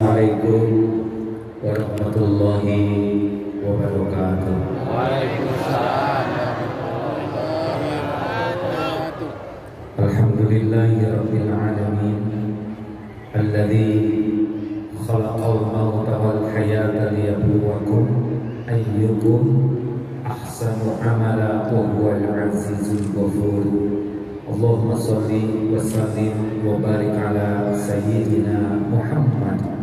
Assalamualaikum warahmatullahi wabarakatuh. Waalaikumsalam warahmatullahi wabarakatuh. Alhamdulillahi rabbil alamin alladzi khalaqal mauta wal hayata liyabluwakum ayyukum ahsanu amala wa huwal azizul ghafur. Allahumma shalli wa sallim wa barik ala sayyidina Muhammad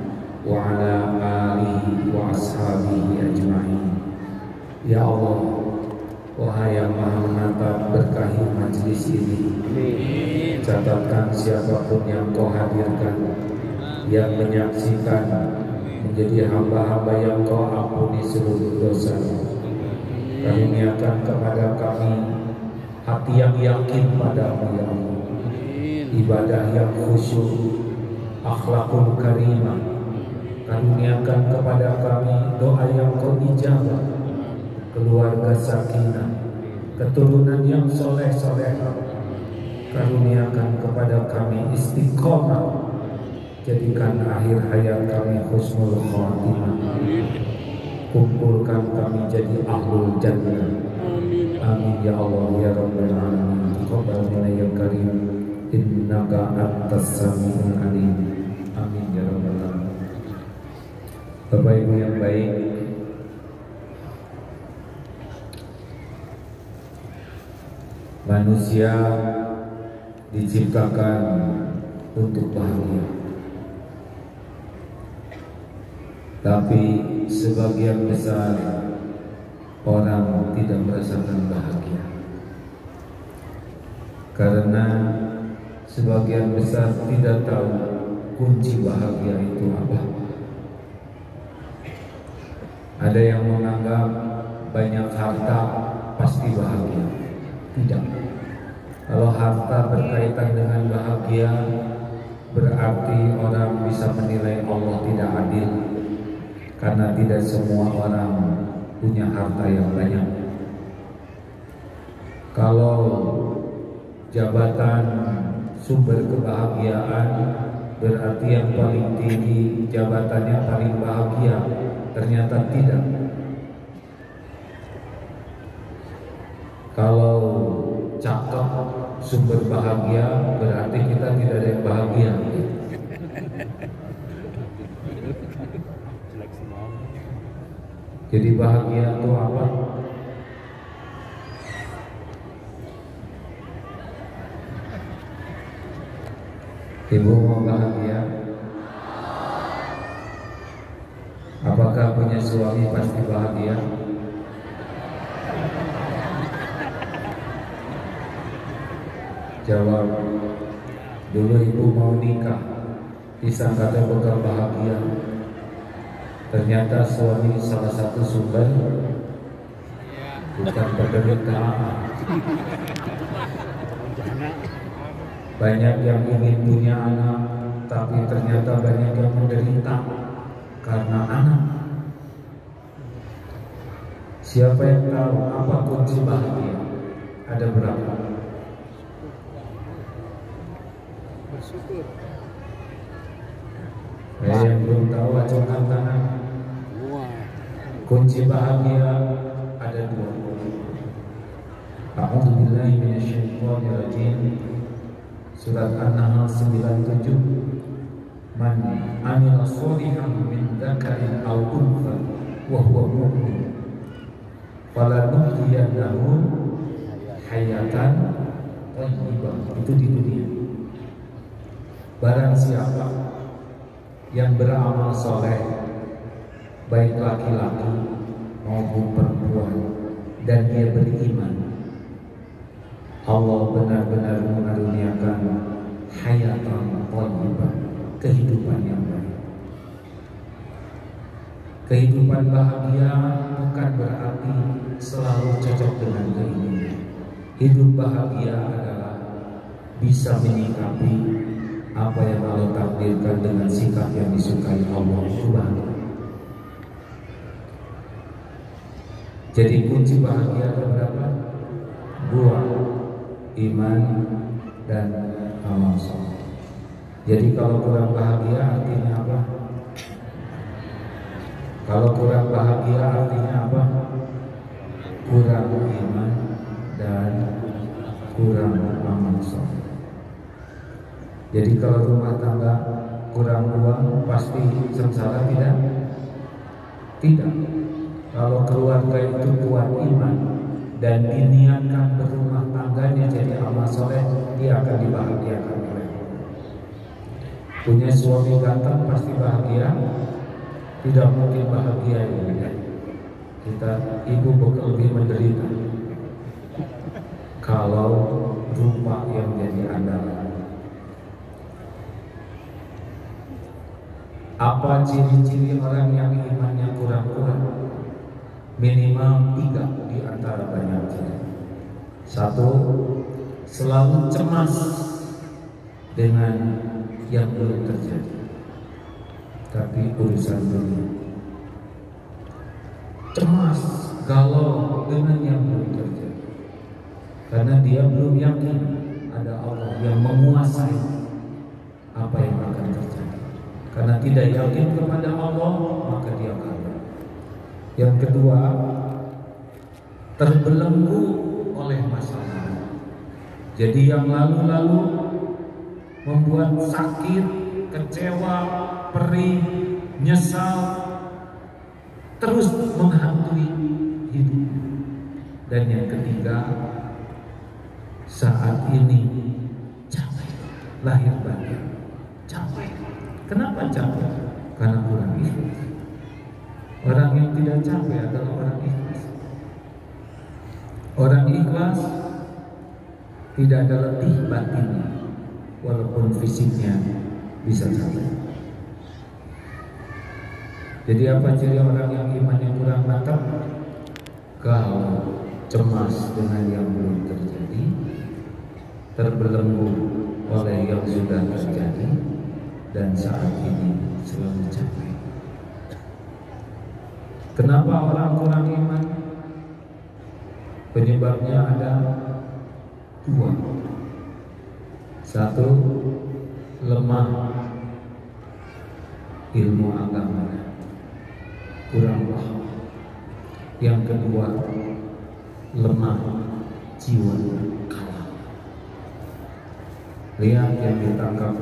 wa ala alihi wa ashabihi ajma'in. Ya Allah, wahai yang maha menatap, berkahi majlis ini. Catatkan siapapun yang kau hadirkan, yang menyaksikan, menjadi hamba-hamba yang kau ampuni seluruh dosa. Karuniakan kepada kami hati yang yakin padamu ya Allah, ibadah yang khusyuk, akhlakul karimah. Karuniakan kepada kami doa yang kau ijabah, keluarga sakinah, keturunan yang soleh-solehah. Karuniakan kepada kami istiqomah, jadikan akhir hayat kami husnul khatimah. Kumpulkan kami jadi ahlul jannah. Amin ya Allah ya Rabbal alamin. Taqabbal minna ya karim, innaka antas samiul alim. Amin ya Rabbal alamin. Bapak Ibu yang baik, manusia diciptakan untuk bahagia, tapi sebagian besar orang tidak merasakan bahagia karena sebagian besar tidak tahu kunci bahagia itu apa. Ada yang menganggap banyak harta pasti bahagia. Tidak. Kalau harta berkaitan dengan bahagia, berarti orang bisa menilai Allah tidak adil, karena tidak semua orang punya harta yang banyak. Kalau jabatan sumber kebahagiaan, berarti yang paling tinggi jabatannya paling bahagia. Ternyata tidak. Kalau cakep sumber bahagia, berarti kita tidak ada yang bahagia. Jadi bahagia itu apa? Ibu mau bahagia? Apakah punya suami pasti bahagia? Jawab. Dulu ibu mau nikah, disangka bakal bahagia. Ternyata suami salah satu sumber bukan penderitaan. Banyak yang ingin punya anak, tapi ternyata banyak yang menderita karena anak. Siapa yang tahu apa kunci bahagia? Ada berapa? Bersyukur. Yang belum tahu acungkan tangan. Kunci bahagia ada dua. A'udzubillahi minasyaitonirrajim. Surat An-Nahl 97. Man amila sholihan min dzakarin aw untha wa huwa mu'min falanuhyiyannahu hayatan thayyibah. Itu di dunia. Barang siapa yang beramal soleh, baik laki-laki maupun perempuan, dan dia beriman, Allah benar-benar mengaruniakan hayatan thayyibah, kehidupan yang baik. Kehidupan bahagia bukan berarti selalu cocok dengan keinginan. Hidup bahagia adalah bisa menyikapi apa yang Allah takdirkan dengan sikap yang disukai Allah. Itu bahagia. Jadi kunci bahagia ada berapa? Dua, iman dan amal soleh. Jadi kalau kurang bahagia artinya apa? Kalau kurang bahagia artinya apa? Kurang iman dan kurang amal soleh. Jadi kalau rumah tangga kurang uang pasti sengsara tidak? Tidak. Kalau keluarga itu kuat iman dan diniatkan berumah tangganya jadi amal soleh, dia akan dibahagiakan oleh Allah. Punya suami ganteng pasti bahagia? Tidak mungkin bahagia ya. Kita ibu bakal lebih menderita kalau rupa yang jadi andalan. Apa ciri-ciri orang yang imannya kurang kuat? Minimal 3 di antara banyak ciri. 1, selalu cemas dengan yang belum terjadi, tapi urusan dunia. Cemas, galau dengan yang belum terjadi, karena dia belum yakin ada Allah yang menguasai apa yang akan terjadi. Karena tidak yakin kepada Allah, maka dia kalah. Yang kedua, terbelenggu oleh masalah. Jadi yang lalu-lalu membuat sakit, kecewa, perih, nyesal, terus menghantui hidup. Dan yang ketiga, saat ini capek, lahir batin, capek. Kenapa capek? Karena kurang ikhlas. Orang yang tidak capek adalah orang ikhlas. Orang ikhlas tidak ada letih batinnya, walaupun fisiknya bisa capek. Jadi apa ciri orang yang imannya kurang mantap? Galau, cemas dengan yang belum terjadi, terbelenggu oleh yang sudah terjadi, dan saat ini selalu capek. Kenapa orang kurang iman? Penyebabnya ada 2. 1, lemah ilmu agama, kurang paham. Yang kedua, lemah jiwa, kalah. Lihat yang ditangkap.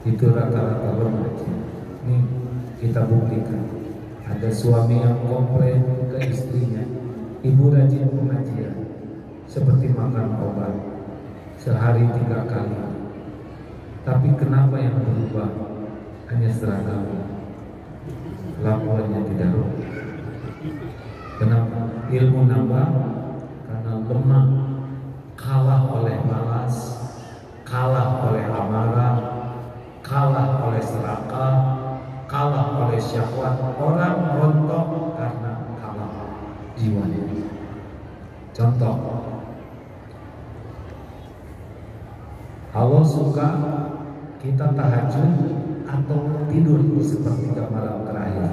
Itu rata-rata remaja. Ini kita buktikan. Ada suami yang komplain ke istrinya, ibu rajin pengajian, seperti makan obat, sehari 3 kali. Tapi kenapa yang berubah hanya seragam, laporannya tidak berubah? Kenapa? Ilmu nambah karena lemah, kalah oleh malas, kalah oleh amarah, kalah oleh serakah, kalah oleh syahwat. Orang rontok karena kalah jiwanya. Contoh, Allah suka kita tahajud atau tidur sepertiga malam terakhir.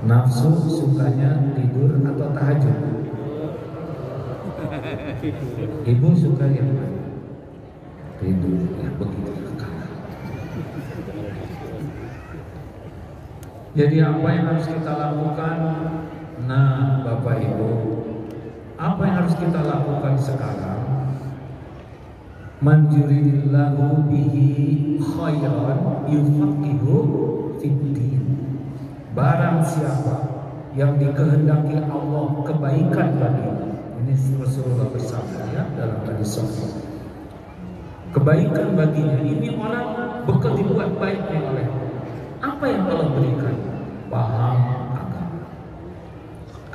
Nafsu sukanya tidur atau tahajud. Ibu suka yang mana? Tidur, ya begitu kalah. Jadi apa yang harus kita lakukan? Nah, Bapak Ibu, apa yang harus kita lakukan sekarang? Man yuridillahu bihi khairan yufaqihu fiddin. Barang siapa yang dikehendaki Allah kebaikan baginya, ini Rasulullah bersabda ya dalam hadis sahih. Kebaikan baginya, ini orang bekal dibuat baiknya oleh Allah. Apa yang Allah berikan? Paham agama.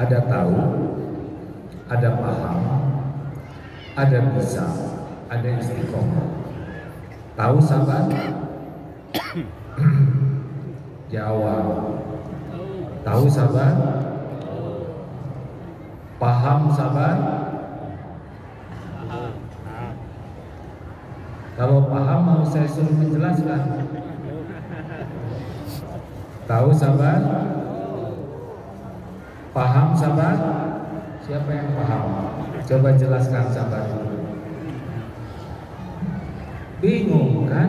Ada tahu, ada paham, ada bisa, ada istiqomah. Tahu sabar? Jawab. Tahu sabar? Paham sabar? Kalau paham mau saya suruh menjelaskan. Tahu sabar? Paham sabar? Siapa yang paham? Coba jelaskan sabar dulu. Bingung kan?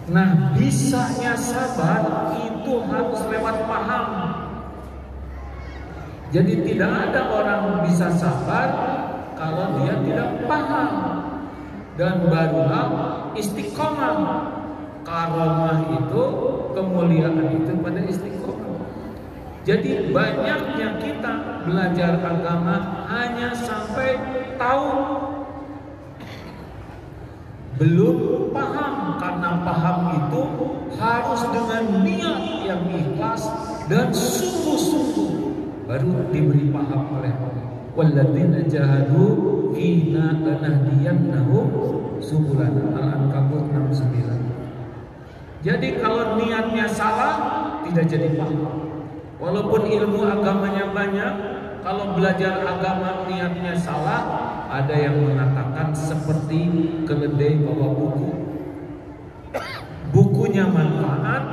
Nah, bisanya sabar itu harus lewat paham. Jadi tidak ada orang bisa sabar kalau dia tidak paham. Dan barulah istiqomah. Karomah itu, kemuliaan itu pada istiqomah. Jadi banyaknya kita belajar agama hanya sampai tahu, belum paham. Karena paham itu harus dengan niat yang ikhlas dan sungguh-sungguh baru diberi paham oleh Allah. Walladzina jahadu fina lanahdiyannahum subulana. Al-Ankabut 69. Jadi kalau niatnya salah tidak jadi paham. Walaupun ilmu agamanya banyak, kalau belajar agama niatnya salah, ada yang mengatakan seperti keledai bawa buku. Bukunya manfaat,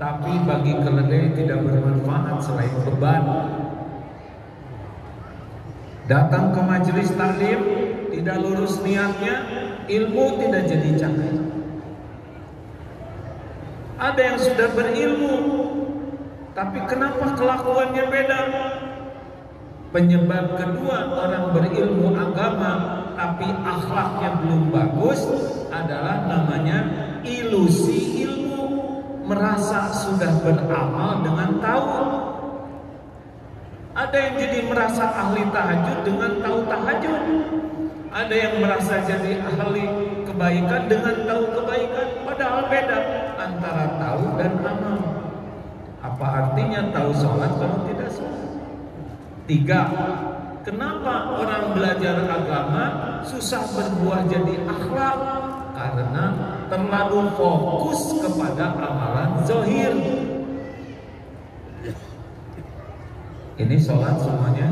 tapi bagi keledai tidak bermanfaat selain beban. Datang ke majelis taklim tidak lurus niatnya, ilmu tidak jadi cahaya. Ada yang sudah berilmu, tapi kenapa kelakuannya beda? Penyebab kedua orang berilmu agama tapi akhlaknya belum bagus adalah namanya ilusi ilmu, merasa sudah beramal dengan tahu. Ada yang jadi merasa ahli tahajud dengan tahu tahajud. Ada yang merasa jadi ahli kebaikan dengan tahu kebaikan. Padahal beda antara tahu dan amal. Apa artinya tahu sholat kalau tidak sholat? 3. Kenapa orang belajar agama susah berbuah jadi akhlak? Karena terlalu fokus kepada amalan zahir. Ini sholat semuanya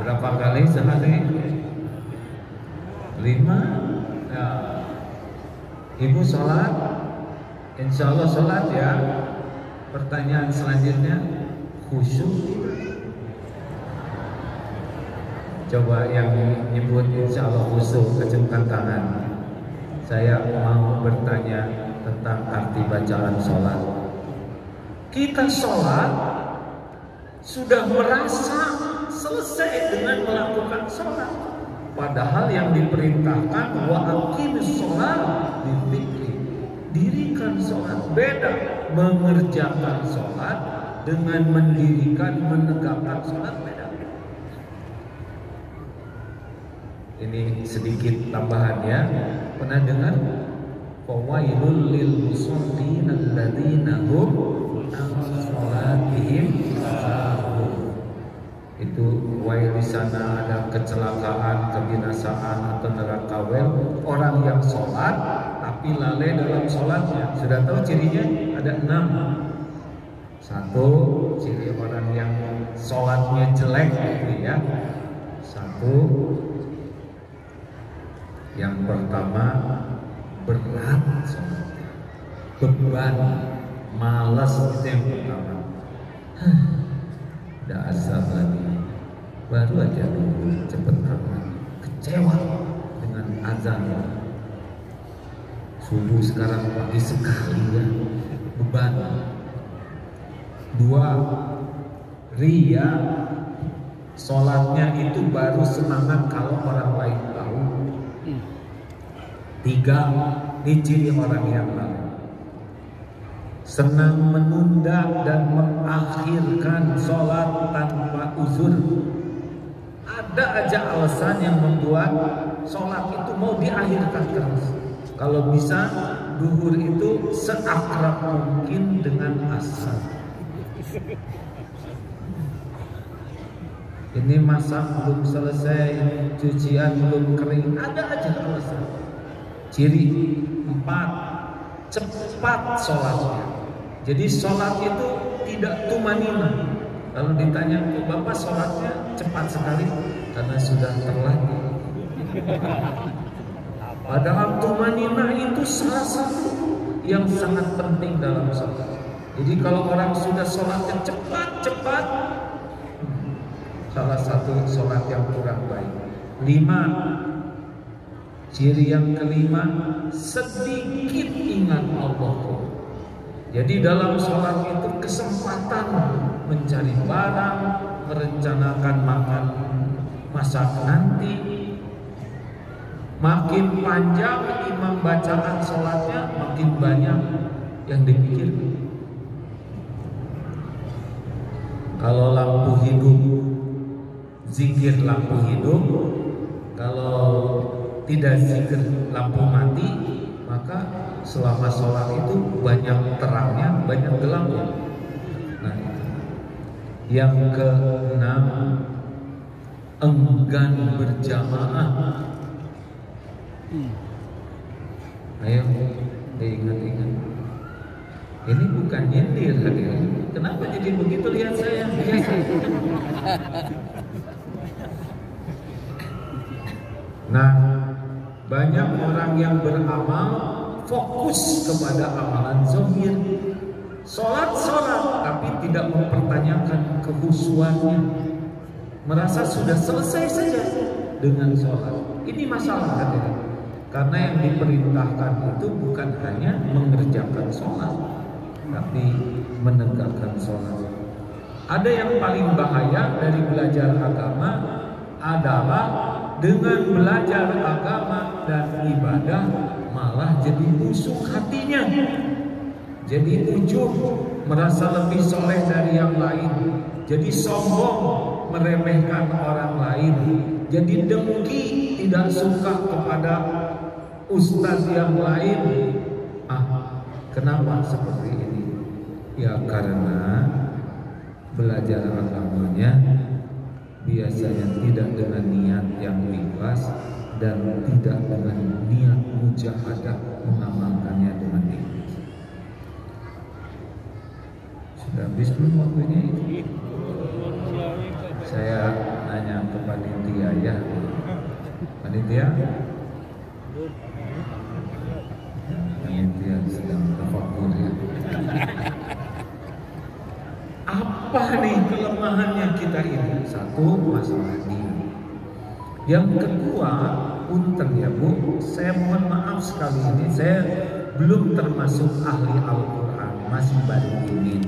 berapa kali sehari? 5. Ya. Ibu sholat, insya Allah sholat ya. Pertanyaan selanjutnya, khusyuk. Coba yang nyebut insya Allah khusyuk, kecengkan tangan. Saya mau bertanya tentang arti bacaan sholat. Kita sholat sudah merasa selesai dengan melakukan sholat. Padahal yang diperintahkan wa aqimis sholat dzikri. Dirikan sholat. Beda mengerjakan sholat dengan mendirikan, menegakkan sholat, beda. Ini sedikit tambahan ya. Pernah dengar? Fawailul lil musallin alladzina hum an sholatihim sahun. Itu wail di sana ada kecelakaan, kebinasaan atau neraka wel. Orang yang sholat tapi lalai dalam sholatnya. Sudah tahu cirinya? Ada 6. 1, ciri orang yang sholatnya jelek gitu ya. 1, yang pertama berat sholatnya, beban, malas, itu yang pertama. Udah asal lagi, baru aja dulu cepet amat, kecewa dengan azan subuh sekarang pagi sekali ya, beban. 2, ria, sholatnya itu baru semangat kalau orang lain tahu. 3, ini ciri orang yang lain, senang menunda dan mengakhirkan sholat tanpa uzur. Ada aja alasan yang membuat sholat itu mau diakhirkan terus. Kalau bisa duhur itu seakrab mungkin dengan asar. Ini masak belum selesai, cucian belum kering, ada aja alasan. Ciri 4, cepat sholatnya. Jadi sholat itu tidak tumanina. Lalu ditanya, kok Bapak sholatnya cepat sekali? Karena sudah terlatih. Padahal tumanina itu salah satu yang sangat penting dalam sholat. Jadi kalau orang sudah sholatnya cepat-cepat, salah satu sholat yang kurang baik. 5, Ciri yang kelima, sedikit ingat Allah. Jadi dalam sholat itu kesempatan mencari barang, merencanakan makan masak nanti. Makin panjang imam bacaan sholatnya, makin banyak yang dipikir. Kalau lampu hidup, zikir lampu hidup. Kalau tidak zikir lampu mati, maka selama sholat itu banyak terangnya, banyak gelapnya. Nah, yang keenam, enggan berjamaah. Ayo diingat-ingat. Ini bukan nyindir hadirin. Kenapa jadi begitu lihat saya? Biasa. Nah, banyak orang yang beramal fokus kepada amalan zahir, sholat tapi tidak mempertanyakan kehusuannya, merasa sudah selesai saja dengan sholat. Ini masalah hadirin, karena yang diperintahkan itu bukan hanya mengerjakan sholat, tapi menegakkan sholat. Ada yang paling bahaya dari belajar agama adalah dengan belajar agama dan ibadah malah jadi busuk hatinya, jadi ujub, merasa lebih soleh dari yang lain, jadi sombong, meremehkan orang lain, jadi dengki, tidak suka kepada ustaz yang lain. Kenapa seperti ini? Ya karena belajar agamanya biasanya tidak dengan niat yang ikhlas dan tidak dengan niat mujahadah mengamalkannya dengan ikhlas. Sudah habis belum waktunya itu? Saya nanya ke panitia ya. Panitia? Panitia sedang tafakur ya. Apa nih kelemahannya kita ini? Satu, masalah niat. Yang kedua, punten ya Bu, saya mohon maaf sekali ini saya belum termasuk ahli Al-Quran, masih baru ini.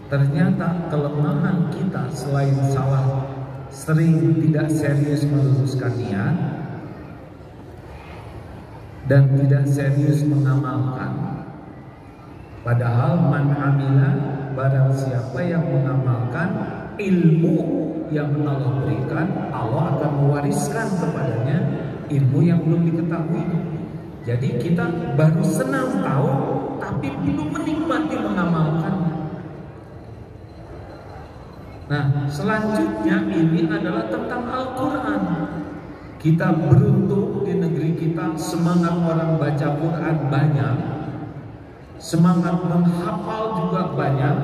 Ternyata kelemahan kita selain salah sering tidak serius meluruskan niat dan tidak serius mengamalkan. Padahal man amila, barang siapa yang mengamalkan ilmu yang Allah berikan, Allah akan mewariskan kepadanya ilmu yang belum diketahui. Jadi kita baru senang tahu tapi belum menikmati mengamalkan. Nah, selanjutnya ini adalah tentang Al-Quran. Kita beruntung di negeri kita semangat orang baca Quran banyak, semangat menghafal juga banyak.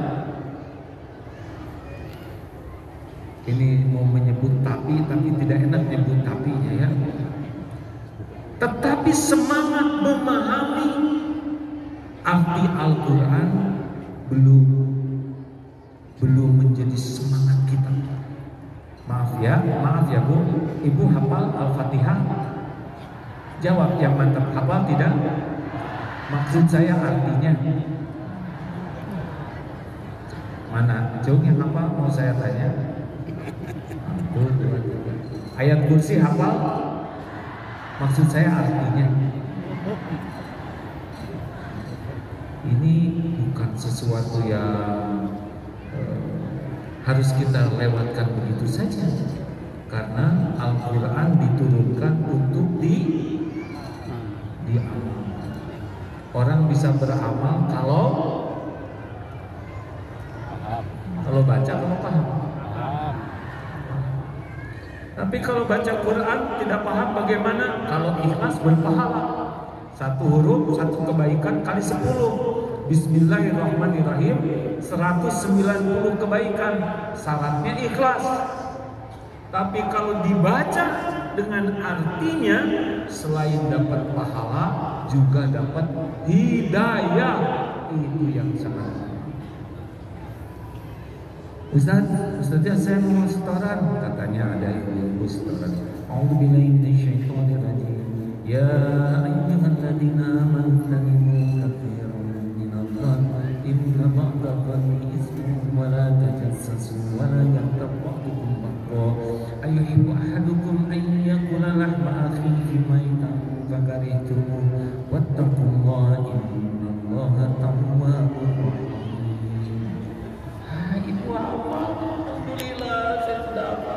Ini mau menyebut tapi tidak enak nyebut tapinya ya. Tetapi semangat memahami arti Al-Quran belum menjadi semangat kita. Maaf ya Bu, Ibu hafal Al-Fatihah? Jawab yang mantap, hafal tidak? Maksud saya artinya. Mana? Jauh yang hafal mau saya tanya. Ayat kursi hafal? Maksud saya artinya. Ini bukan sesuatu yang harus kita lewatkan begitu saja, karena Al-Quran diturunkan untuk diamal. Orang bisa beramal kalau baca, kalau paham. Tapi kalau baca Quran tidak paham bagaimana? Kalau ikhlas berpahala. Satu huruf, satu kebaikan kali 10. Bismillahirrahmanirrahim, 190 kebaikan. Syaratnya ikhlas. Tapi kalau dibaca dengan artinya, selain dapat pahala juga dapat hidayah. Itu yang sangat. Ustaznya saya mau setoran, katanya ada ibu setoran. A'udzubillahi minasyaitonirrajim. Ya ayyuhalladzina amanu ijtanibu katsiran minadh-dhanni inna ba'dadh-dhanni itsmun wa la tajassasu wa la yaghtab ba'dukum ba'dhan ayuhibbu ahadukum an yakula lahma akhihi maytan fakarihtumuh wattaqullaha innallaha tawwabur rahim. Ibu apa? Alhamdulillah saya sudah apa?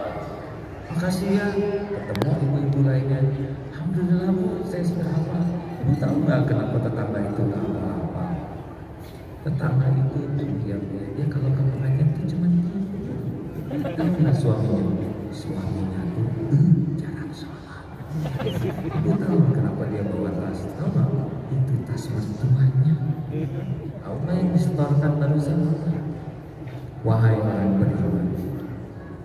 Makasih ya. Ketemu ibu-ibu lainnya. Alhamdulillah Bu, saya sudah apa? Ibu tahu nggak kenapa tetangga itu nggak apa-apa? Tetangga itu diam dia kalau kamu nanya itu cuma tahu nggak suaminya tuh jarang sholat. Ibu tahu kenapa dia bawa tas? Tahu nggak? Itu tas mertuanya. Tahu nggak yang disetorkan barusan? Wahai orang beriman,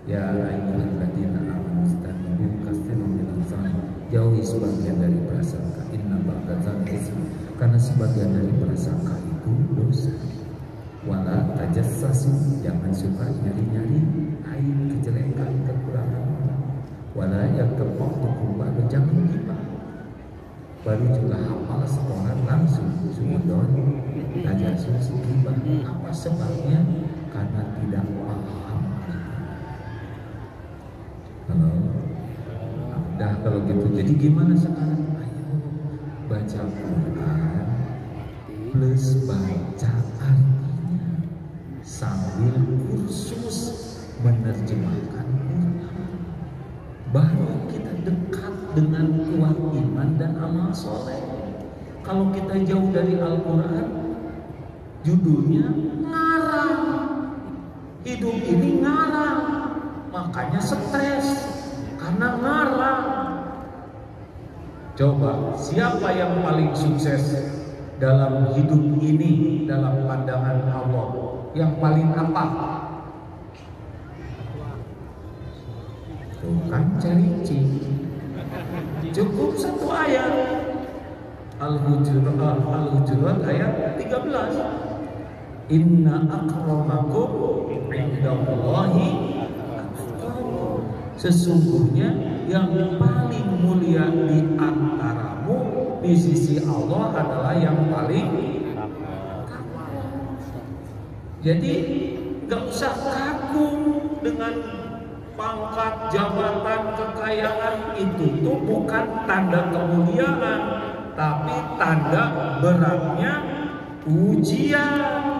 ya ayyuhalladzina amanu ijtanibu katsiran minadh-dhanni, jauhi sebagian dari prasangka, inna ba'dadh-dhanni itsm, karena sebagian dari prasangka itu dosa. Wala tajassasu, jangan suka nyari-nyari aib, kejelekan, kekurangan. Wala yaghtab ba'dukum ba'dhan, jangan ghibah. Baru juga hafal setoran langsung suudon, tajassus, ghibah. Apa sebabnya? Karena tidak paham. Kalau gitu, jadi gimana sekarang? Ayo baca Quran plus baca artinya sambil kursus menerjemahkan Quran. Baru kita dekat dengan kuat iman dan amal soleh. Kalau kita jauh dari Al-Quran, judulnya ngarang. Hidup ini ngarang, makanya stres karena ngarang. Coba siapa yang paling sukses dalam hidup ini dalam pandangan Allah? Yang paling apa? Tuh kan cari-cari. Cukup satu ayat. Al-Hujurat ayat 13. Inna akramakum indallahi atqakum. Sesungguhnya yang paling mulia di antaramu di sisi Allah adalah yang paling takwa. Jadi gak usah kagum dengan pangkat, jabatan, kekayaan. Itu tuh bukan tanda kemuliaan, tapi tanda beratnya ujian.